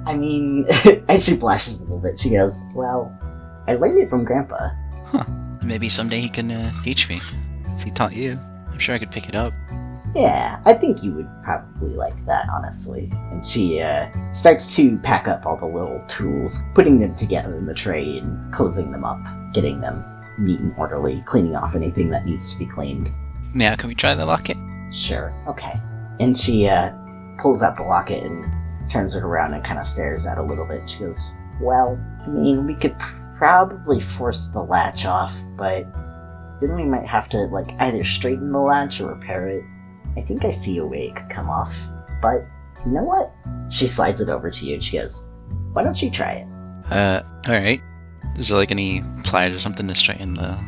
I mean, and she blushes a little bit. She goes, well, I learned it from Grandpa. Huh. Maybe someday he can teach me. If he taught you, I'm sure I could pick it up. Yeah, I think you would probably like that, honestly. And she starts to pack up all the little tools, putting them together in the tray and closing them up, getting them neat and orderly, cleaning off anything that needs to be cleaned. Yeah, can we try the locket? Sure, okay. And she pulls out the locket and turns it around and kind of stares at it a little bit. She goes, well, I mean, we could probably force the latch off, but then we might have to, like, either straighten the latch or repair it. I think I see a way it could come off, but you know what? She slides it over to you and she goes, why don't you try it? Alright. Is there like any pliers or something to straighten the...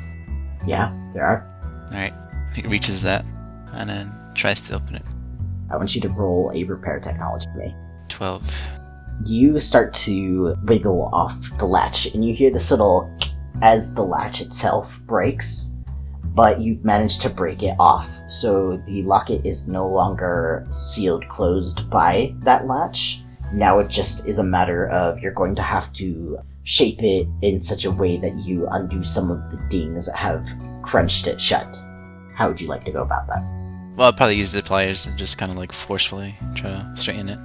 Yeah, there are. Alright. He reaches that and then tries to open it. I want you to roll a repair technology for me. 12. You start to wiggle off the latch and you hear this little as the latch itself breaks. But you've managed to break it off, so the locket is no longer sealed closed by that latch. Now it just is a matter of you're going to have to shape it in such a way that you undo some of the dings that have crunched it shut. How would you like to go about that? Well, I'll probably use the pliers and just kind of like forcefully try to straighten it.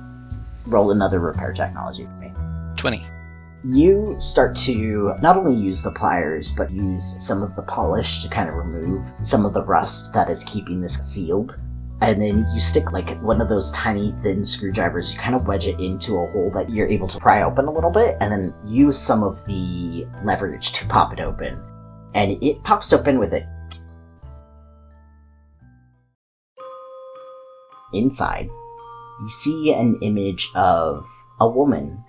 Roll another repair technology for me. 20. You start to not only use the pliers, but use some of the polish to kind of remove some of the rust that is keeping this sealed. And then you stick like one of those tiny thin screwdrivers, you kind of wedge it into a hole that you're able to pry open a little bit, and then use some of the leverage to pop it open. And it pops open with it. Inside, you see an image of a woman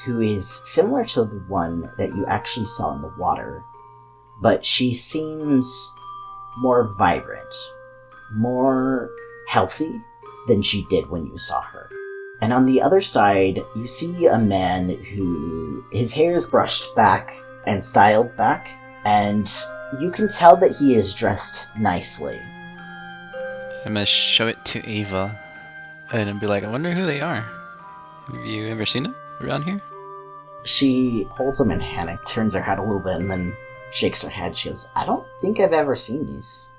who is similar to the one that you actually saw in the water, but she seems more vibrant, more healthy than she did when you saw her. And on the other side, you see a man who his hair is brushed back and styled back, and you can tell that he is dressed nicely. I'm gonna show it to Ava and be like, I wonder who they are. Have you ever seen them around here? She holds them in hand, turns her head a little bit, and then shakes her head. She goes, I don't think I've ever seen these.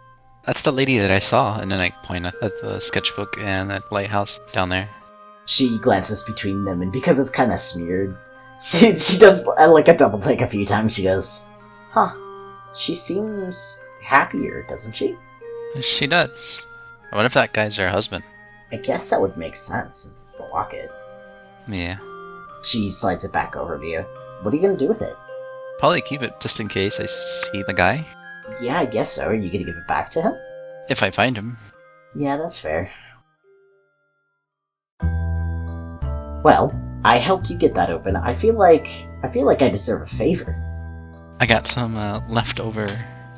That's the lady that I saw, and then I point at the sketchbook and that lighthouse down there. She glances between them, and because it's kind of smeared, she does like a double take a few times. She goes, huh, she seems happier, doesn't she? She does. I wonder if that guy's her husband. I guess that would make sense, since it's a locket. Yeah. She slides it back over to you. What are you gonna do with it? probably keep it just in case I see the guy. Yeah, I guess so. Are you gonna give it back to him? If I find him. Yeah, that's fair. Well, I helped you get that open. I feel like I deserve a favor. I got some leftover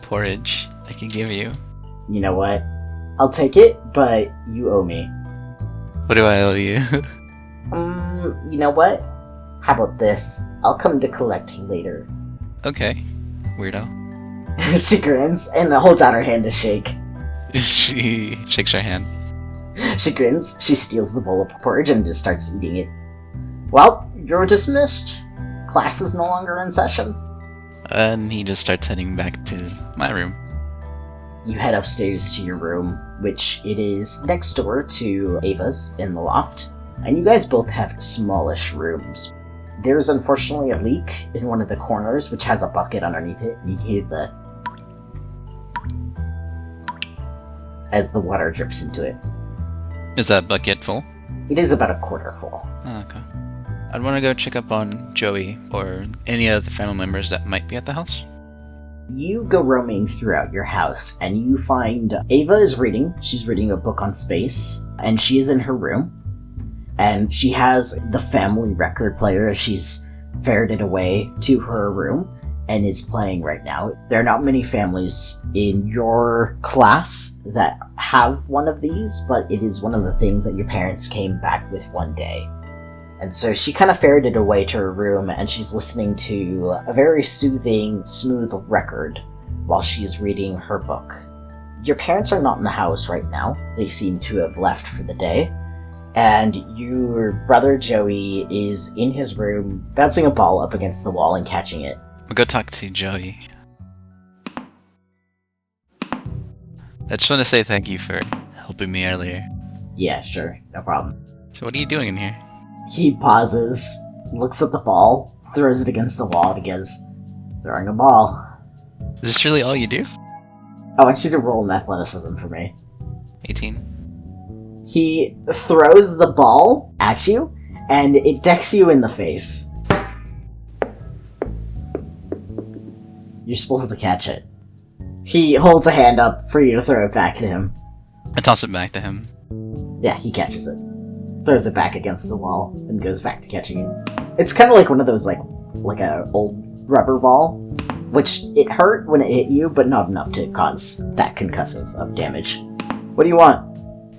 porridge I can give you. You know what? I'll take it, but you owe me. What do I owe you? You know what? How about this? I'll come to collect later. Okay, weirdo. She grins and holds out her hand to shake. She shakes her hand. She grins, she steals the bowl of porridge and just starts eating it. Well, you're dismissed. Class is no longer in session. And he just starts heading back to my room. You head upstairs to your room, which it is next door to Ava's in the loft, and you guys both have smallish rooms. There's unfortunately a leak in one of the corners, which has a bucket underneath it, and you can hear the... as the water drips into it. Is that bucket full? It is about a quarter full. Oh, okay. I'd want to go check up on Joey or any of the family members that might be at the house. You go roaming throughout your house, and you find Ava is reading. She's reading a book on space, and she is in her room. And she has the family record player. She's ferreted away to her room and is playing right now. There are not many families in your class that have one of these, but it is one of the things that your parents came back with one day. And so she kind of ferreted away to her room, and she's listening to a very soothing, smooth record while she's reading her book. Your parents are not in the house right now. They seem to have left for the day. And your brother Joey is in his room, bouncing a ball up against the wall and catching it. I'll go talk to Joey. I just want to say thank you for helping me earlier. Yeah, sure, no problem. So what are you doing in here? He pauses, looks at the ball, throws it against the wall, and he goes, throwing a ball. Is this really all you do? I want you to roll an athleticism for me. 18. He throws the ball at you, and it decks you in the face. You're supposed to catch it. He holds a hand up for you to throw it back to him. I toss it back to him. Yeah, he catches it. Throws it back against the wall, and goes back to catching it. It's kind of like one of those, like a old rubber ball, which it hurt when it hit you, but not enough to cause that concussive of damage. What do you want?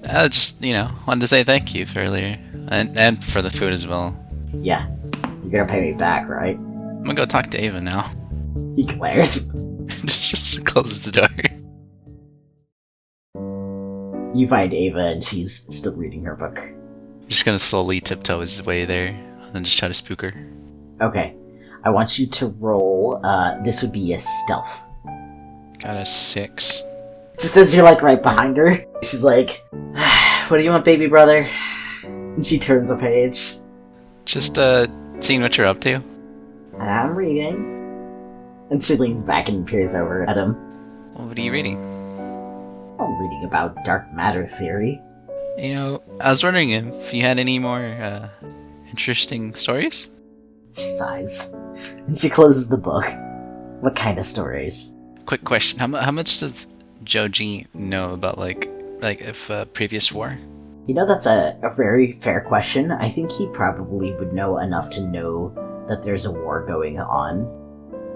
I just, wanted to say thank you for earlier. And for the food as well. Yeah. You're gonna pay me back, right? I'm gonna go talk to Ava now. He glares. Just closes the door. You find Ava, and she's still reading her book. Just gonna slowly tiptoe his way there, and then just try to spook her. Okay. I want you to roll, this would be a stealth. Got a 6. Just as you're, right behind her, she's like, what do you want, baby brother? And she turns a page. Just, seeing what you're up to. I'm reading. And she leans back and peers over at him. Well, what are you reading? I'm reading about dark matter theory. I was wondering if you had any more, interesting stories? She sighs. And she closes the book. What kind of stories? Quick question. How much does Joji know about, if previous war? That's a very fair question. I think he probably would know enough to know that there's a war going on.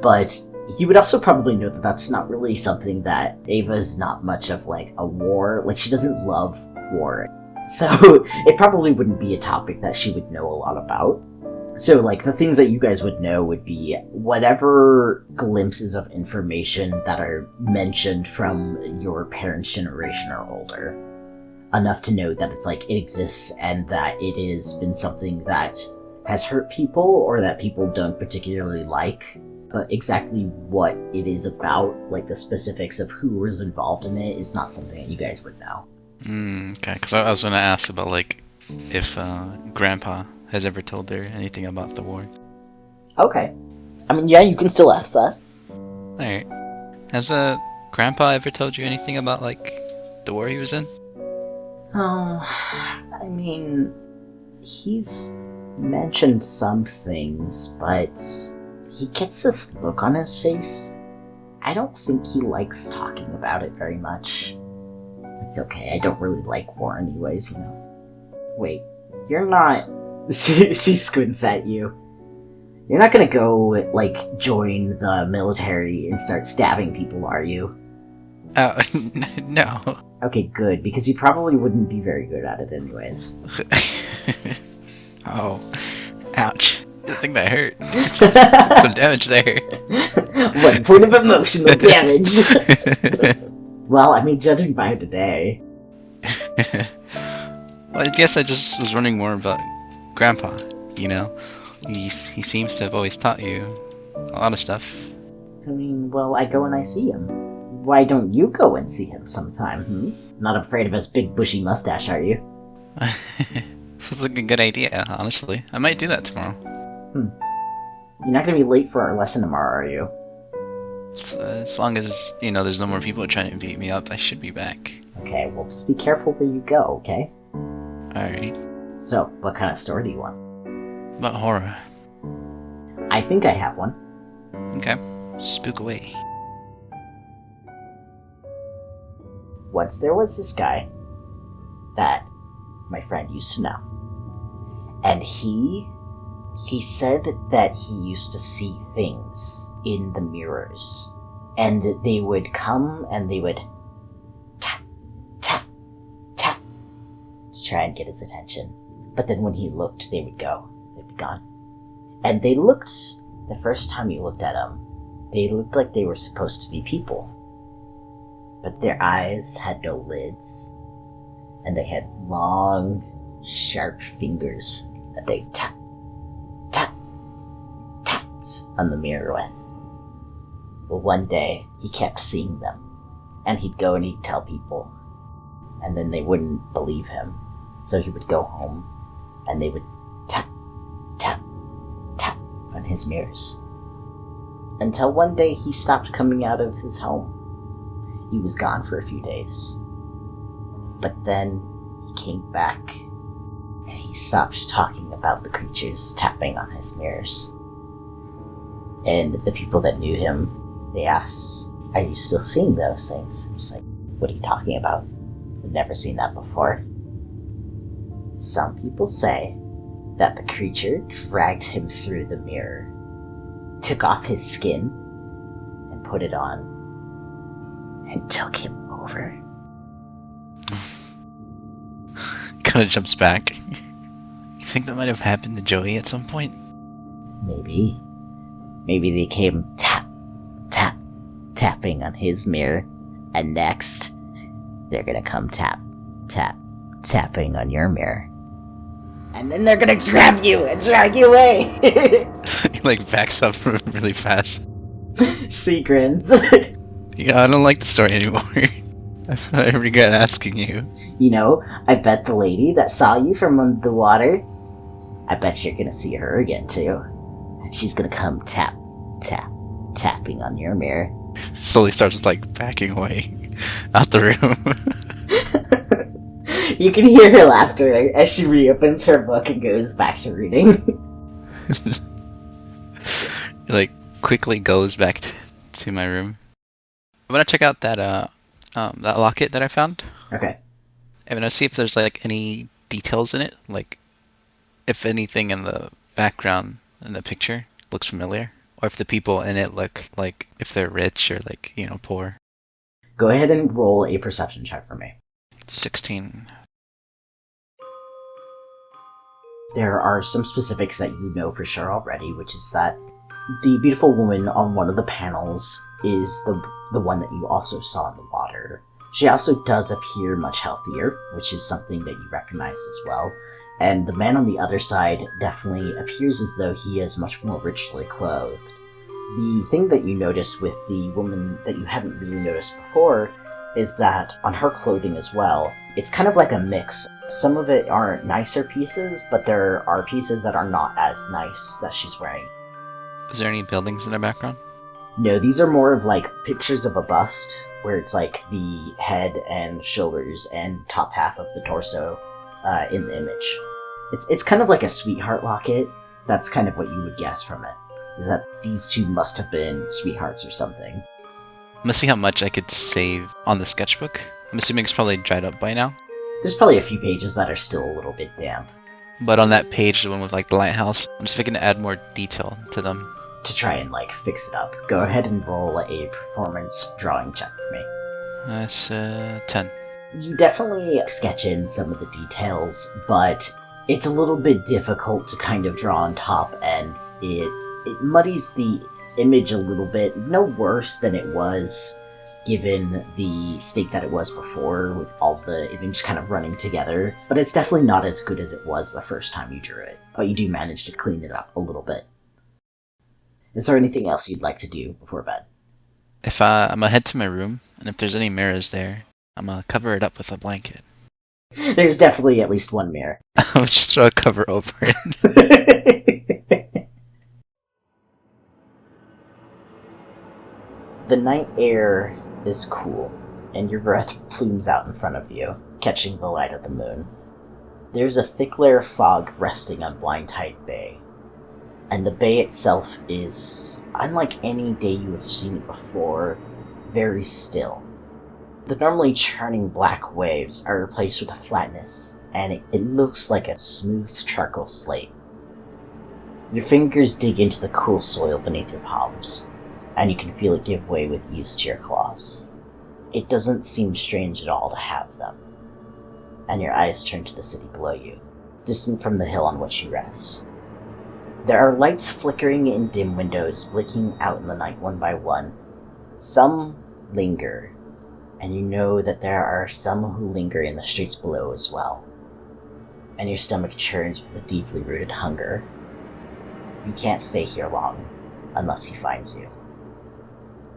But he would also probably know that that's not really something that Ava's not much of, a war. She doesn't love war. So it probably wouldn't be a topic that she would know a lot about. So, the things that you guys would know would be whatever glimpses of information that are mentioned from your parents' generation or older. Enough to know that it exists and that it has been something that has hurt people or that people don't particularly like. But exactly what it is about, the specifics of who was involved in it, is not something that you guys would know. Okay, because I was going to ask about, if Grandpa has ever told her anything about the war. Okay. Yeah, you can still ask that. Alright. Has Grandpa ever told you anything about, the war he was in? He's mentioned some things, but he gets this look on his face. I don't think he likes talking about it very much. It's okay, I don't really like war anyways, you know. Wait, you're not... she squints at you. You're not gonna go, like, join the military and start stabbing people, are you? Oh, no. Okay, good, because you probably wouldn't be very good at it anyways. Oh, ouch. I think that hurt. Some damage there. 1 point of emotional damage. Well, I mean, judging by today. Well, I guess I just was wondering more about Grandpa, you know? He seems to have always taught you a lot of stuff. I mean, well, I go and I see him. Why don't you go and see him sometime, Not afraid of his big bushy mustache, are you? Sounds like a good idea, honestly. I might do that tomorrow. You're not gonna be late for our lesson tomorrow, are you? As long as, you know, there's no more people trying to beat me up, I should be back. Okay, well, just be careful where you go, okay? Alright. So, what kind of story do you want? About horror. I think I have one. Okay. Spook away. Once there was this guy that my friend used to know. And he said that he used to see things in the mirrors. And they would come and they would tap, tap, tap to try and get his attention. But then when he looked, they would go. They'd be gone. And they looked, the first time you looked at them, they looked like they were supposed to be people. But their eyes had no lids. And they had long, sharp fingers that they tapped on the mirror with. Well, one day, he kept seeing them. And he'd go and he'd tell people. And then they wouldn't believe him. So he would go home, and they would tap, tap, tap on his mirrors. Until one day he stopped coming out of his home. He was gone for a few days. But then he came back, and he stopped talking about the creatures tapping on his mirrors. And the people that knew him, they asked, "Are you still seeing those things?" He was like, "What are you talking about? I've never seen that before." Some people say that the creature dragged him through the mirror, took off his skin, and put it on, and took him over. Kinda jumps back. You think that might have happened to Joey at some point? Maybe. Maybe they came tap, tap, tapping on his mirror, and next, they're gonna come tap, tap, tapping on your mirror. And then they're gonna grab you and drag you away! He like backs up really fast. She grins. Yeah, I don't like the story anymore. I regret asking you. You know, I bet the lady that saw you from under the water, I bet you're gonna see her again too. And she's gonna come tap, tap, tapping on your mirror. Slowly starts like backing away out the room. You can hear her laughter as she reopens her book and goes back to reading. Like quickly goes back to my room. I'm gonna check out that that locket that I found. Okay. I'm gonna see if there's like any details in it, like if anything in the background in the picture looks familiar, or if the people in it look like if they're rich or like, you know, poor. Go ahead and roll a perception check for me. 16. There are some specifics that you know for sure already, which is that the beautiful woman on one of the panels is the one that you also saw in the water. She also does appear much healthier, which is something that you recognize as well. And the man on the other side definitely appears as though he is much more richly clothed. The thing that you notice with the woman that you hadn't really noticed before is that on her clothing as well, it's kind of like a mix. Some of it are nicer pieces, but there are pieces that are not as nice that she's wearing. Is there any buildings in the background? No, these are more of like pictures of a bust, where it's like the head and shoulders and top half of the torso in the image. It's kind of like a sweetheart locket. That's kind of what you would guess from it. is that these two must have been sweethearts or something. I'm gonna see how much I could save on the sketchbook. I'm assuming it's probably dried up by now. There's probably a few pages that are still a little bit damp. But on that page, the one with like the lighthouse, I'm just looking to add more detail to them. To try and fix it up, go ahead and roll a performance drawing check for me. That's 10. You definitely sketch in some of the details, but it's a little bit difficult to kind of draw on top, and it muddies the image a little bit. No worse than it was given the state that it was before, with all the image kind of running together, but it's definitely not as good as it was the first time you drew it. But you do manage to clean it up a little bit. Is there anything else you'd like to do before bed? If I'm gonna head to my room, and if there's any mirrors there, I'm gonna cover it up with a blanket. There's definitely at least one mirror. I'll just throw a cover over it. The night air is cool, and your breath plumes out in front of you, catching the light of the moon. There's a thick layer of fog resting on Blind Tide Bay, and the bay itself is, unlike any day you have seen it before, very still. The normally churning black waves are replaced with a flatness, and it looks like a smooth charcoal slate. Your fingers dig into the cool soil beneath your palms, and you can feel it give way with ease to your claws. It doesn't seem strange at all to have them, and your eyes turn to the city below you, distant from the hill on which you rest. There are lights flickering in dim windows, blinking out in the night one by one. Some linger, and you know that there are some who linger in the streets below as well. And your stomach churns with a deeply rooted hunger. You can't stay here long, unless he finds you.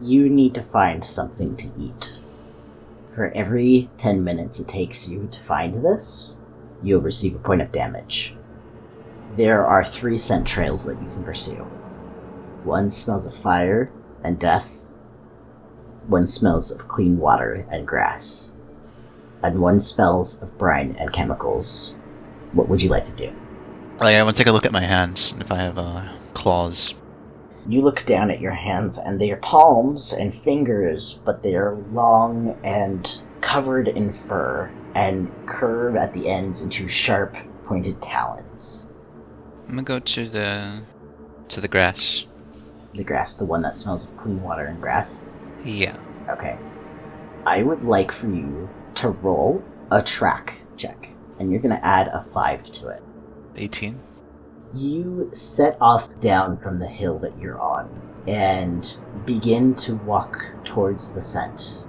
You need to find something to eat. For every 10 minutes it takes you to find this, you'll receive a point of damage. There are 3 scent trails that you can pursue. One smells of fire and death. One smells of clean water and grass. And one smells of brine and chemicals. What would you like to do? I want to take a look at my hands, if I have claws. You look down at your hands, and they are palms and fingers, but they are long and covered in fur, and curve at the ends into sharp, pointed talons. I'm gonna go to the grass. The grass, the one that smells of clean water and grass? Yeah. Okay. I would like for you to roll a track check, and you're gonna add a 5 to it. 18. You set off down from the hill that you're on, and begin to walk towards the scent.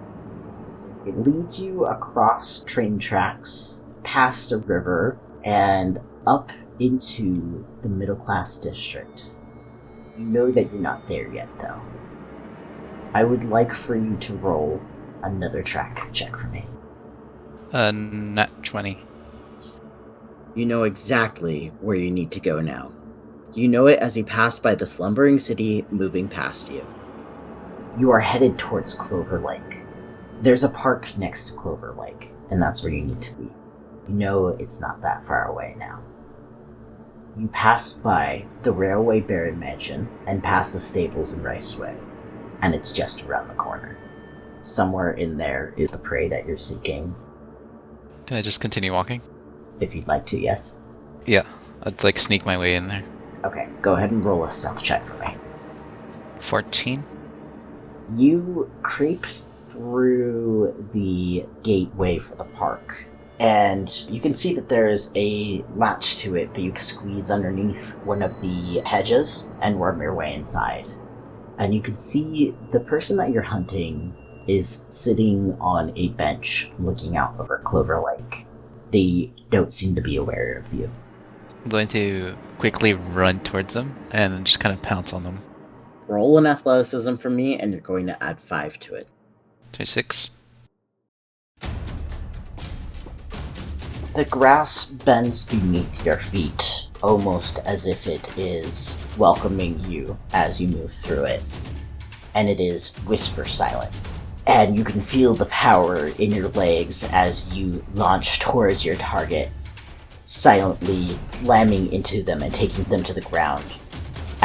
It leads you across train tracks, past a river, and up into the middle-class district. You know that you're not there yet, though. I would like for you to roll another track check for me. Nat 20. You know exactly where you need to go now. You know it as you pass by the slumbering city moving past you. You are headed towards Clover Lake. There's a park next to Clover Lake, and that's where you need to be. You know it's not that far away now. You pass by the Railway Baron Mansion and past the stables in Riceway, and it's just around the corner. Somewhere in there is the prey that you're seeking. Can I just continue walking? If you'd like to, yes? Yeah, I'd sneak my way in there. Okay, go ahead and roll a stealth check for me. 14? You creep through the gateway for the park, and you can see that there's a latch to it, but you can squeeze underneath one of the hedges and worm your way inside. And you can see the person that you're hunting is sitting on a bench looking out over Clover Lake. They don't seem to be aware of you. I'm going to quickly run towards them and just kind of pounce on them. Roll an athleticism for me, and you're going to add 5 to it. 26. The grass bends beneath your feet, almost as if it is welcoming you as you move through it. And it is whisper silent. And you can feel the power in your legs as you launch towards your target, silently slamming into them and taking them to the ground.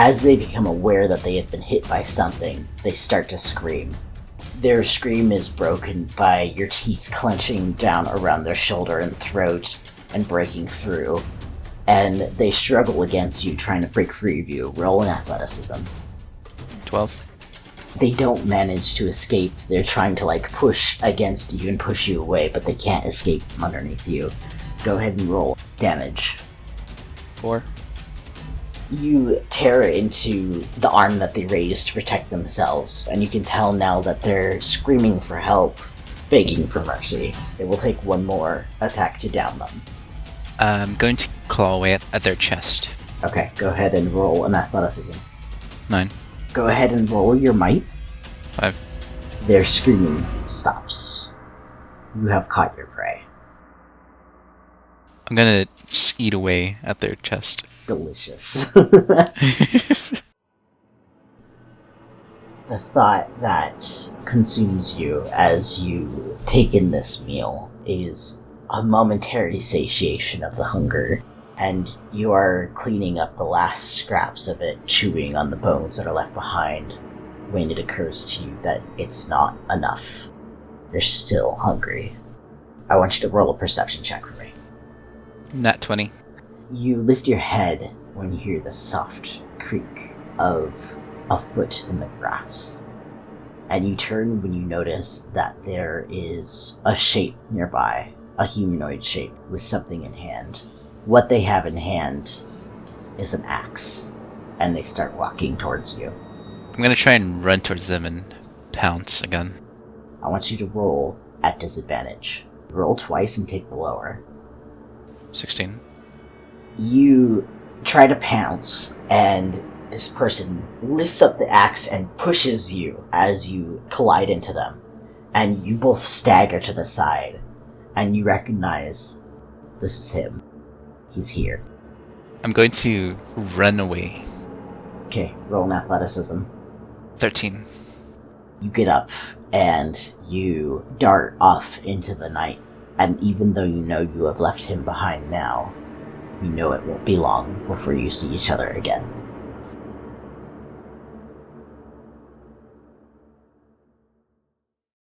As they become aware that they have been hit by something, they start to scream. Their scream is broken by your teeth clenching down around their shoulder and throat and breaking through, and they struggle against you, trying to break free of you. Roll an athleticism. 12. They don't manage to escape. They're trying to, push against you and push you away, but they can't escape from underneath you. Go ahead and roll damage. 4. You tear into the arm that they raised to protect themselves, and you can tell now that they're screaming for help, begging for mercy. It will take one more attack to down them. I'm going to claw away at their chest. Okay, go ahead and roll an athleticism. 9. Go ahead and roll your might. 5. Their screaming stops. You have caught your prey. I'm gonna just eat away at their chest. Delicious. The thought that consumes you as you take in this meal is a momentary satiation of the hunger, and you are cleaning up the last scraps of it, chewing on the bones that are left behind, when it occurs to you that it's not enough. You're still hungry. I want you to roll a perception check for me. Nat 20. You lift your head when you hear the soft creak of a foot in the grass. And you turn when you notice that there is a shape nearby, a humanoid shape with something in hand. What they have in hand is an axe, and they start walking towards you. I'm gonna try and run towards them and pounce again. I want you to roll at disadvantage. Roll twice and take the lower. 16. You try to pounce, and this person lifts up the axe and pushes you as you collide into them. And you both stagger to the side, and you recognize this is him. He's here. I'm going to run away. Okay, roll an athleticism. 13. You get up, and you dart off into the night. And even though you know you have left him behind now, you know it won't be long before you see each other again.